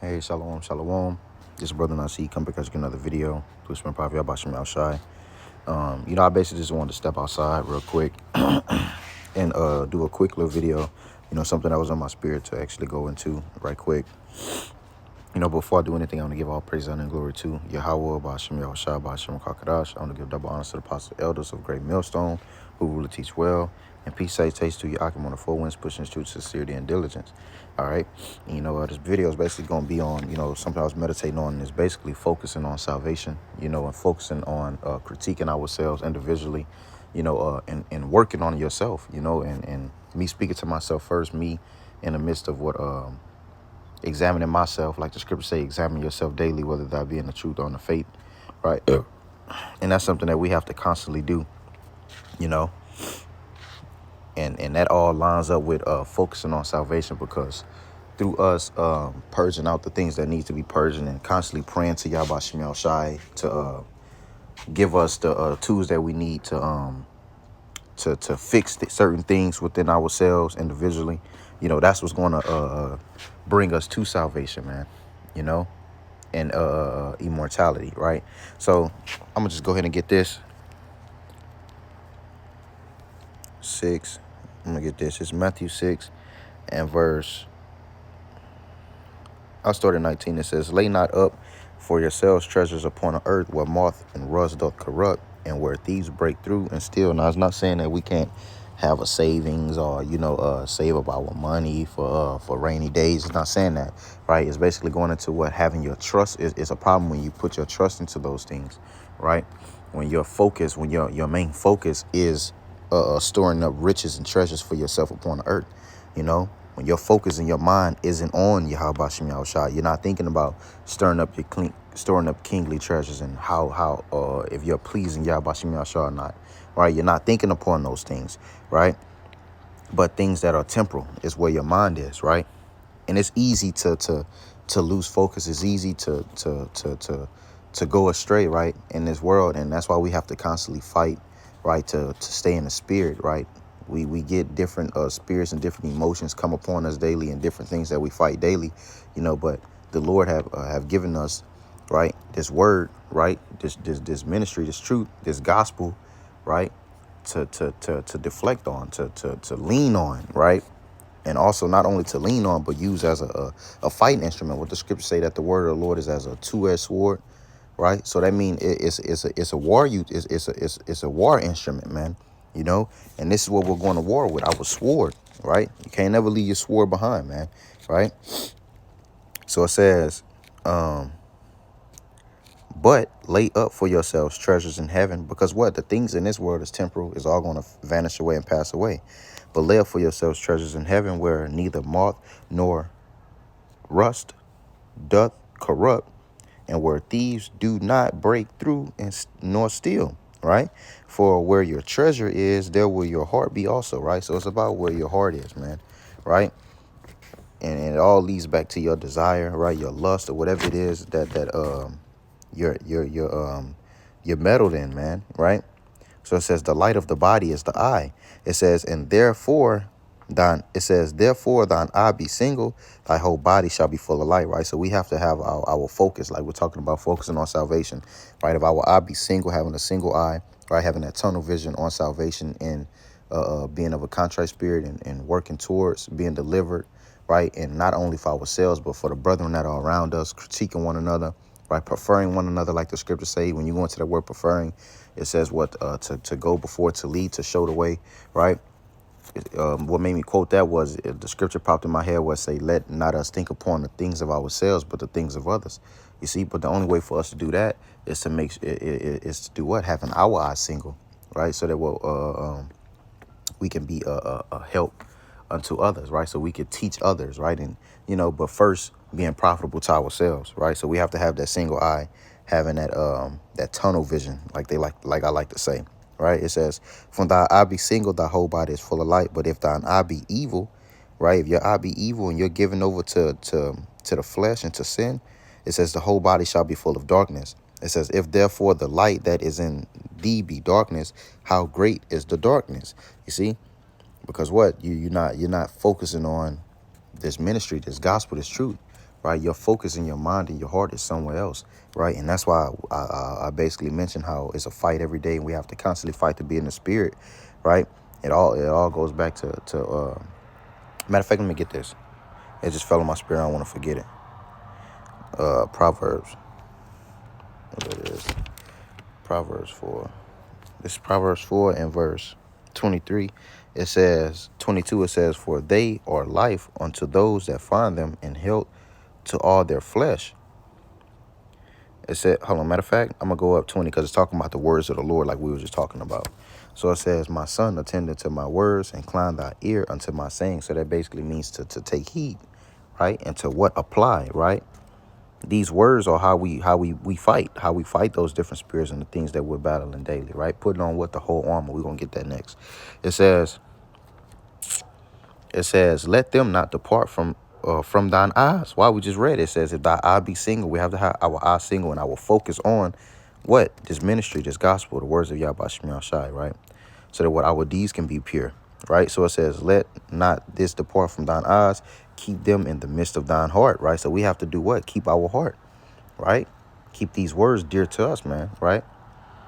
Hey, shalom, shalom. This is Brother Nasi. Come back at another video. Please spend probably about some outside. I basically just wanted to step outside real quick and do a quick little video. Something that was on my spirit to actually go into right quick. Before I do anything, I want to give all praise, honor, and glory to Yahweh, Ba'ashem Yahushua, Ba'ashem Kakadash. I want to give double honors to the apostle elders of Great Millstone, who rule and teach well. And peace, say, taste to Yakim on the four winds, pushing truth, sincerity, and diligence. All right. And, this video is basically going to be on, something I was meditating on is basically focusing on salvation, and focusing on critiquing ourselves individually, and working on yourself, and me speaking to myself first, me in the midst of what, examining myself, like the scripture say, examine yourself daily, whether that be in the truth or in the faith, right? And that's something that we have to constantly do, and that all lines up with focusing on salvation, because through us purging out the things that need to be purging and constantly praying to Yahweh Shemel Shai to give us the tools that we need to fix certain things within ourselves individually, that's what's going to bring us to salvation, man, and immortality, right? So I'm gonna just go ahead and get this 6. I'm gonna get this. It's Matthew 6 and verse. I'll start at 19. It says, "Lay not up for yourselves treasures upon the earth, where moth and rust doth corrupt, and where thieves break through and steal." Now, it's not saying that we can't have a savings or save up our money for rainy days. It's not saying that, right? It's basically going into what having your trust is a problem when you put your trust into those things, right? When your focus, when your main focus is storing up riches and treasures for yourself upon the earth, when your focus in your mind isn't on Yahweh Shem Yahushua, you're not thinking about storing up kingly treasures and how if you're pleasing Yahweh Shem Yahushua or not, right? You're not thinking upon those things, right? But things that are temporal is where your mind is, right? And it's easy to lose focus. It's easy to go astray, right, in this world, and that's why we have to constantly fight, right, to stay in the spirit, right? We get different spirits and different emotions come upon us daily, and different things that we fight daily, but the Lord have given us, right, this word, right, this ministry, this truth, this gospel, right, to deflect on, to lean on, right, and also not only to lean on, but use as a fighting instrument. What the scriptures say, that the word of the Lord is as a two-edged sword, right? So that means it's a war. It's a war instrument, man. And this is what we're going to war with, our sword, right? You can't never leave your sword behind, man, right? So it says, but lay up for yourselves treasures in heaven, because what? The things in this world is temporal, is all going to vanish away and pass away. But lay up for yourselves treasures in heaven, where neither moth nor rust doth corrupt, and where thieves do not break through and nor steal, right? For where your treasure is, there will your heart be also, right? So it's about where your heart is, man, right? And it all leads back to your desire, right? Your lust, or whatever it is that you're meddled in, man, right? So it says the light of the body is the eye. It says, and therefore therefore thine eye be single, thy whole body shall be full of light, right? So we have to have our focus, like we're talking about focusing on salvation, right? If our eye be single, having a single eye, right? Having that tunnel vision on salvation, and being of a contrite spirit, and working towards being delivered, right? And not only for ourselves, but for the brethren that are around us, critiquing one another, right? Preferring one another, like the scriptures say. When you go into that word preferring, it says what? To go before, to lead, to show the way, right? What made me quote that was the scripture popped in my head was say, let not us think upon the things of ourselves, but the things of others. You see, but the only way for us to do that is to is to do what? Having our eyes single, right? So that we can be a help unto others, right? So we could teach others, right? And, but first being profitable to ourselves, right? So we have to have that single eye, having that tunnel vision, like I like to say, right? It says, from thy eye be single, thy whole body is full of light. But if thine eye be evil, right? If your eye be evil and you're given over to the flesh and to sin, it says the whole body shall be full of darkness. It says, if therefore the light that is in thee be darkness, how great is the darkness? You see, because what? You're not focusing on this ministry, this gospel, this truth, right? Your focus in your mind and your heart is somewhere else, right? And that's why I basically mentioned how it's a fight every day, and we have to constantly fight to be in the spirit, right? It all goes back to matter of fact, let me get this. It just fell in my spirit. I don't want to forget it. Proverbs. What it is? Proverbs 4. This is Proverbs 4 and verse 23. It says, 22, it says, for they are life unto those that find them, and health to all their flesh. It said, hold on, matter of fact, I'm going to go up 20 because it's talking about the words of the Lord like we were just talking about. So it says, my son, attend unto my words, incline thy ear unto my saying. So that basically means to take heed, right? And to what apply, right? These words are how we fight those different spirits and the things that we're battling daily, right? Putting on what the whole armor. We're going to get that next. It says, let them not depart from thine eyes. Why we just read it says, if thy eye be single, we have to have our eye single and our focus on what? This ministry, this gospel, the words of Yahweh Shemel Shai, right? So that what our deeds can be pure, right? So it says, let not this depart from thine eyes, keep them in the midst of thine heart, right? So we have to do what? Keep our heart, right? Keep these words dear to us, man, right?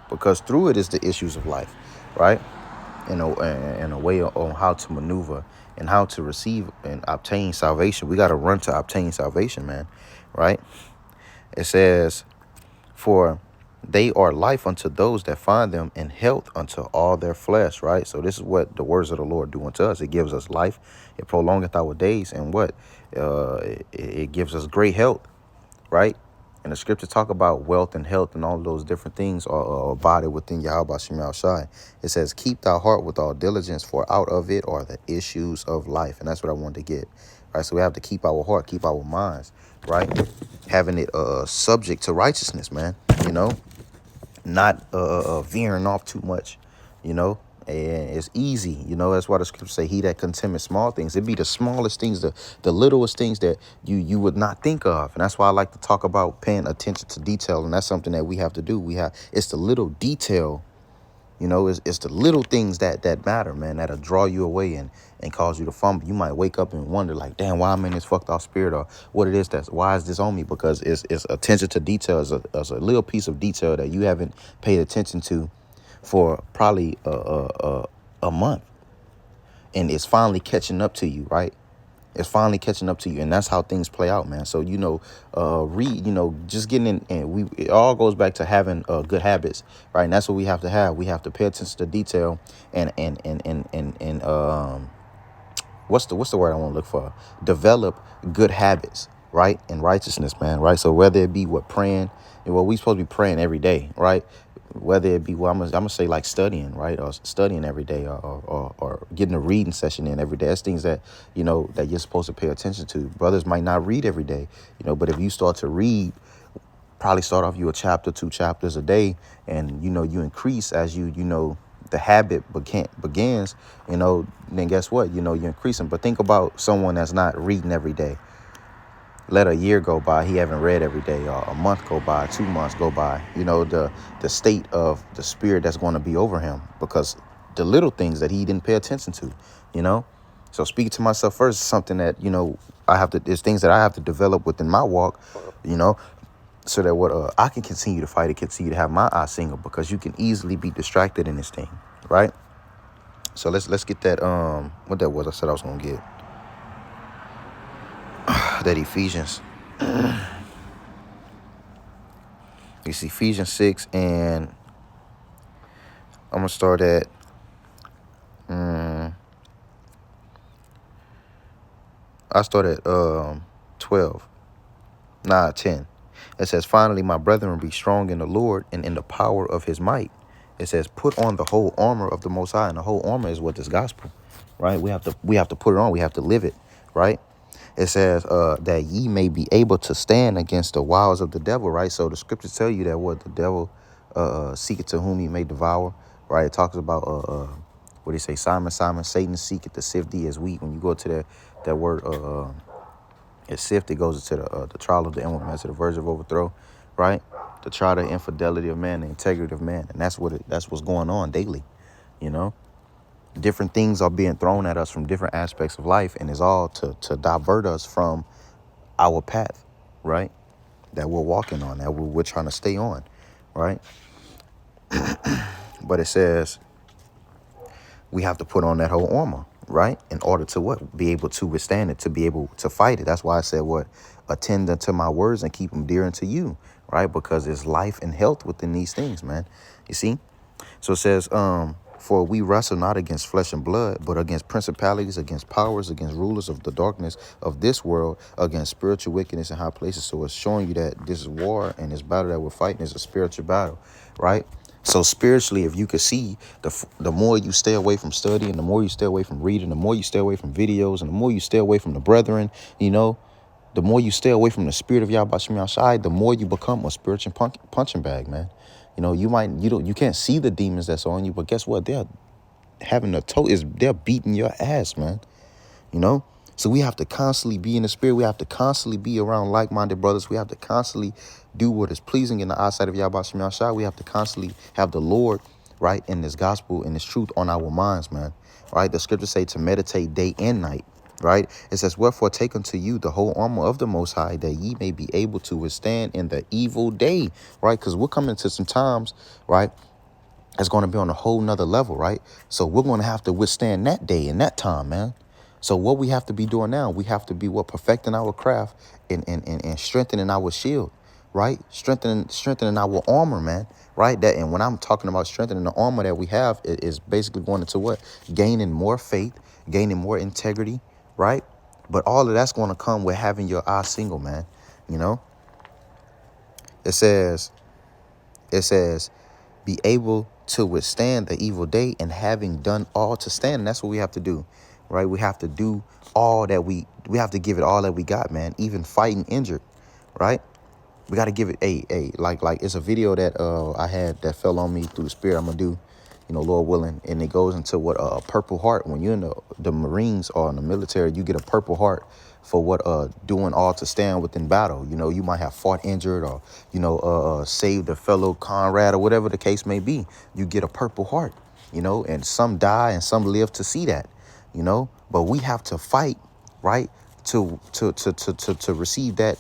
Because through it is the issues of life, right? In a way on how to maneuver and how to receive and obtain salvation. We got to run to obtain salvation, man, right? It says, for they are life unto those that find them, and health unto all their flesh, right? So this is what the words of the Lord do unto us. It gives us life. It prolongeth our days, and what? It gives us great health, right? And the scripture talk about wealth and health and all those different things are abided within Yahweh Shemel Shai. It says, keep thy heart with all diligence, for out of it are the issues of life. And that's what I wanted to get, right? So we have to keep our heart, keep our minds, right? Having it subject to righteousness, man, not veering off too much, and it's easy, that's why the scriptures say he that contemneth small things. It'd be the smallest things, the littlest things that you would not think of. And that's why I like to talk about paying attention to detail. And that's something that we have to do. It's the little detail, it's the little things that matter, man, that'll draw you away and cause you to fumble. You might wake up and wonder like, damn, why I'm in this fucked off spirit, or what it is why is this on me? Because it's attention to detail is a little piece of detail that you haven't paid attention to for probably a month, and it's finally catching up to you, right? It's finally catching up to you, and that's how things play out, man. So read, just getting in, and it all goes back to having good habits, right? And that's what we have to have. We have to pay attention to detail, and what's the word I want to look for? Develop good habits, right? And righteousness, man, right? So whether it be praying, we supposed to be praying every day, right? Whether it be, I'm gonna say like studying, right? Or studying every day, or getting a reading session in every day. That's things that, that you're supposed to pay attention to. Brothers might not read every day, but if you start to read, probably start off you a chapter, 2 chapters a day, and, you increase as the habit begins, then guess what? You're increasing. But think about someone that's not reading every day. Let a year go by, he haven't read every day, or a month go by, 2 months go by, the state of the spirit that's going to be over him, because the little things that he didn't pay attention to, So speaking to myself first is something that, there's things that I have to develop within my walk, so that I can continue to fight and continue to have my eye single, because you can easily be distracted in this thing, right? So let's get that, what that was I said I was going to get. That Ephesians. It's Ephesians 6, and I'm going to start at 10. It says, finally, my brethren, be strong in the Lord and in the power of his might. It says, put on the whole armor of the Most High. And the whole armor is what this gospel, right? We have to put it on. We have to live it, right? It says that ye may be able to stand against the wiles of the devil, right? So the scriptures tell you that what the devil seeketh to whom he may devour, right? It talks about, what do you say? Simon, Simon, Satan seeketh to sift thee as wheat. When you go to that word, it's sift, it goes into the trial of the inward man, to the verge of overthrow, right? To try the infidelity of man, the integrity of man. And that's what's going on daily, Different things are being thrown at us from different aspects of life, and it's all to divert us from our path, right? That we're walking on, that we're trying to stay on, right? But it says we have to put on that whole armor, right? In order to what? Be able to withstand it, to be able to fight it. That's why I said what? Attend unto my words and keep them dear unto you, right? Because there's life and health within these things, man. You see? So it says, for we wrestle not against flesh and blood, but against principalities, against powers, against rulers of the darkness of this world, against spiritual wickedness in high places. So it's showing you that this war and this battle that we're fighting is a spiritual battle, right? So spiritually, if you could see, the more you stay away from studying, the more you stay away from reading, the more you stay away from videos, and the more you stay away from the brethren, you know, the more you stay away from the spirit of Yahweh Shem Yahshai, the more you become a spiritual punching bag, man. You know, you can't see the demons that's on you, but guess what? They're they're beating your ass, man. You know? So we have to constantly be in the spirit. We have to constantly be around like-minded brothers. We have to constantly do what is pleasing in the eyesight of Yahweh Shem Yahshai. We have to constantly have the Lord, right, in this gospel and this truth on our minds, man. Right? The scriptures say to meditate day and night. Right? It says, wherefore take unto you the whole armor of the Most High, that ye may be able to withstand in the evil day. Right? Because we're coming to some times, right, it's going to be on a whole nother level, right? So we're going to have to withstand that day and that time, man. So what we have to be doing now, we have to be perfecting our craft and strengthening our shield, right? Strengthening our armor, man, right? That, and when I'm talking about strengthening the armor that we have, it is basically going into what? Gaining more faith, gaining more integrity, right? But all of that's going to come with having your eye single, man. You know, it says, be able to withstand the evil day, and having done all to stand. And that's what we have to do, right? We have to do all that we have to give it all that we got, man. Even fighting injured, right? We got to give it like it's a video that I had that fell on me through the spirit. I'm gonna do, you know, Lord willing, and it goes into what a purple heart. When you're in the Marines or in the military, you get a purple heart for what doing all to stand within battle. You know, you might have fought injured, or you know, saved a fellow comrade, or whatever the case may be. You get a purple heart, you know, and some die and some live to see that, you know. But we have to fight, right, to receive that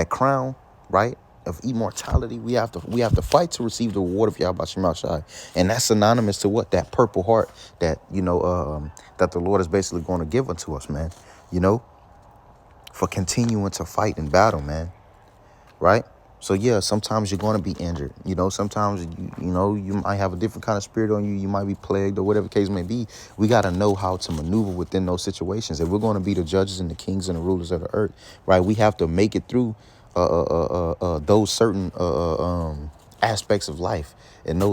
crown, right, of immortality. We have to fight to receive the reward of Yahweh Shem Shai. And that's synonymous to what? That purple heart that, you know, that the Lord is basically going to give unto us, man, you know, for continuing to fight in battle, man, right? So yeah, sometimes you're going to be injured. You know, sometimes, you know, you might have a different kind of spirit on you. You might be plagued or whatever the case may be. We got to know how to maneuver within those situations. If we're going to be the judges and the kings and the rulers of the earth, right, we have to make it through those certain aspects of life. And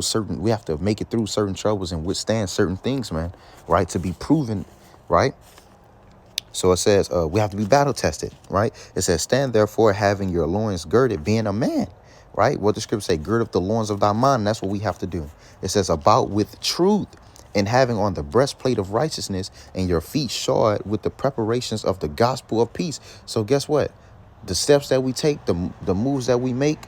we have to make it through certain troubles and withstand certain things, man, right, to be proven, right? So it says we have to be battle tested, right? It says, stand therefore having your loins girded, being a man, right? What the scripture say, gird up the loins of thy mind. That's what we have to do. It says, about with truth, and having on the breastplate of righteousness, and your feet shod with the preparations of the gospel of peace. So guess what? The steps that we take, the moves that we make,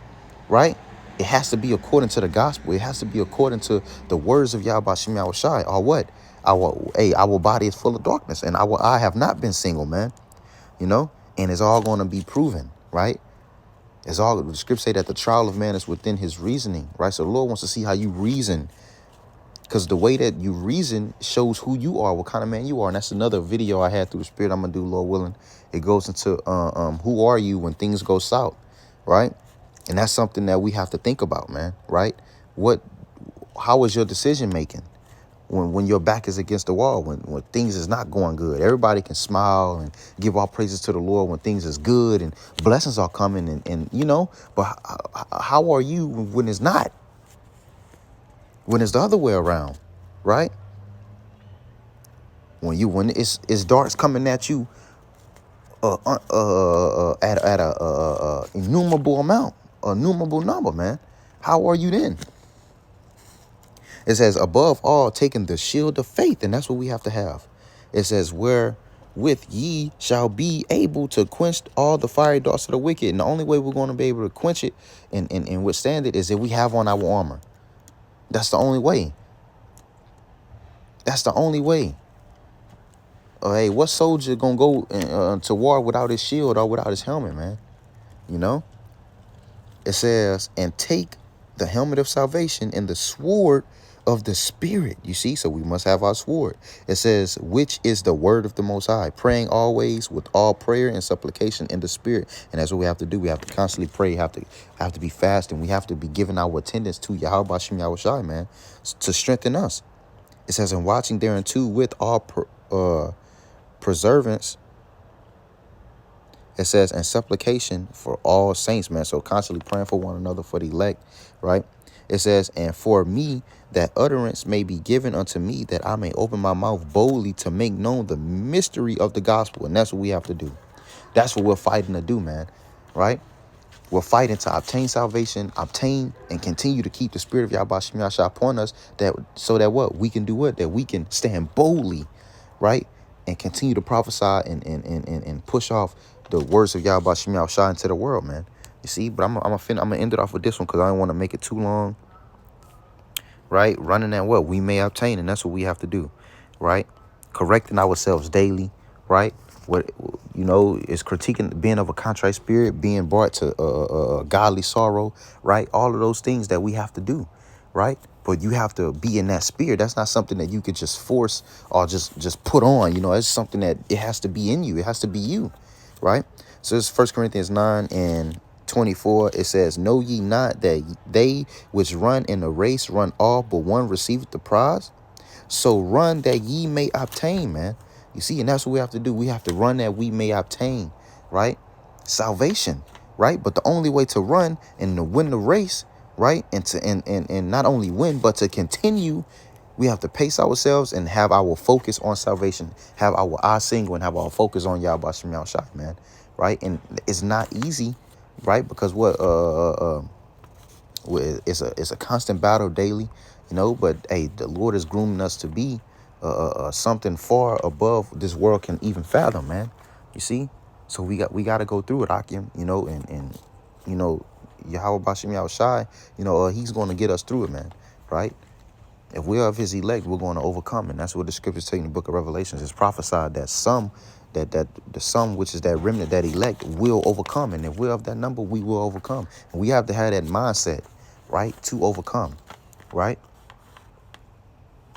right? It has to be according to the gospel. It has to be according to the words of Yahweh Shem Yahshai, or what? Our body is full of darkness, and our eye have not been single, man. You know, and it's all going to be proven, right? It's all, the scripture say that the trial of man is within his reasoning, right? So the Lord wants to see how you reason, because the way that you reason shows who you are, what kind of man you are. And that's another video I had through the spirit I'm gonna do, Lord willing. It goes into who are you when things go south, right? And that's something that we have to think about, man, right? How is your decision making when your back is against the wall, when things is not going good? Everybody can smile and give all praises to the Lord when things is good and blessings are coming, and you know, but how are you when it's not? When it's the other way around, right? When it's darts coming at you at a innumerable amount, a innumerable number, man. How are you then? It says, above all, taking the shield of faith, and that's what we have to have. It says, wherewith ye shall be able to quench all the fiery darts of the wicked. And the only way we're going to be able to quench it and withstand it is if we have on our armor. That's the only way. That's the only way. Hey, what soldier gonna go to war without his shield or without his helmet, man? You know? It says, and take the helmet of salvation and the sword of the Spirit. You see, so we must have our sword. It says, which is the word of the Most High, praying always with all prayer and supplication in the Spirit. And that's what we have to do. We have to constantly pray. Have to be fasting. We have to be giving our attendance to Yahweh Bashem Yahushai, man, to strengthen us. It says, and watching thereunto with all preservance. It says, and supplication for all saints, man. So constantly praying for one another, for the elect, right? It says, and for me, that utterance may be given unto me, that I may open my mouth boldly to make known the mystery of the gospel. And that's what we have to do. That's what we're fighting to do, man, right? We're fighting to obtain salvation, obtain and continue to keep the spirit of Yahweh Shem Yahshua upon us, that so that what? We can do what? That we can stand boldly, right? And continue to prophesy and push off the words of Yahweh Shem Yahshua into the world, man. You see, but I'm gonna end it off with this one because I don't want to make it too long, right? Running at what we may obtain, and that's what we have to do, right? Correcting ourselves daily, right? What, you know, is critiquing, being of a contrite spirit, being brought to godly sorrow, right? All of those things that we have to do, right? But you have to be in that spirit. That's not something that you could just force or just put on. You know, it's something that it has to be in you. It has to be you, right? So it's 1 Corinthians 9:24. It says, know ye not that they which run in a race run all, but one receiveth the prize? So run that ye may obtain, man. You see, and that's what we have to do. We have to run that we may obtain, right? Salvation, right? But the only way to run and to win the race, right? And to and not only win, but to continue, we have to pace ourselves and have our focus on salvation, have our eye single and have our focus on Yahweh Shem Yahushua, man, right? And it's not easy, right? Because it's a constant battle daily, you know. But hey, the Lord is grooming us to be something far above this world can even fathom, man. You see, so we got to go through it, Akim, you know, and you know, Yahweh Bashem Yahushai, you know, he's going to get us through it, man, right? If we are of his elect, we're going to overcome, and that's what the scriptures tell you in the book of Revelations. It's prophesied that the some, which is that remnant, that elect, will overcome, and if we're of that number, we will overcome. And we have to have that mindset, right, to overcome, right?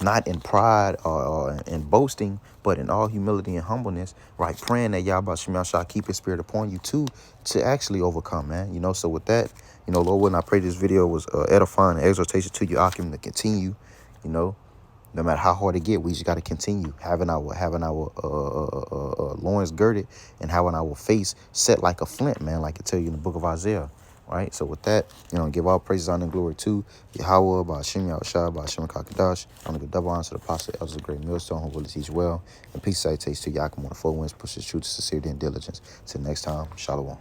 Not in pride or in boasting, but in all humility and humbleness, right? Praying that Yahweh Shem shall keep his spirit upon you to actually overcome, man. You know, so with that, you know, Lord willing, I pray this video was edifying and exhortation to you, Akim, to continue, you know, no matter how hard it get, we just got to continue having our loins girded and having our face set like a flint, man, like it tell you in the book of Isaiah. Right, so with that, you know, give all praises, honor, and glory to Yahweh, by Hashem Yahushua, by Hashem Kakadash. I'm going to give double honor to the apostle, elders of the great millstone, who will teach well. And peace, salutations to Yakim on the four winds, push his truth, sincerity, and diligence. Till next time, shalom.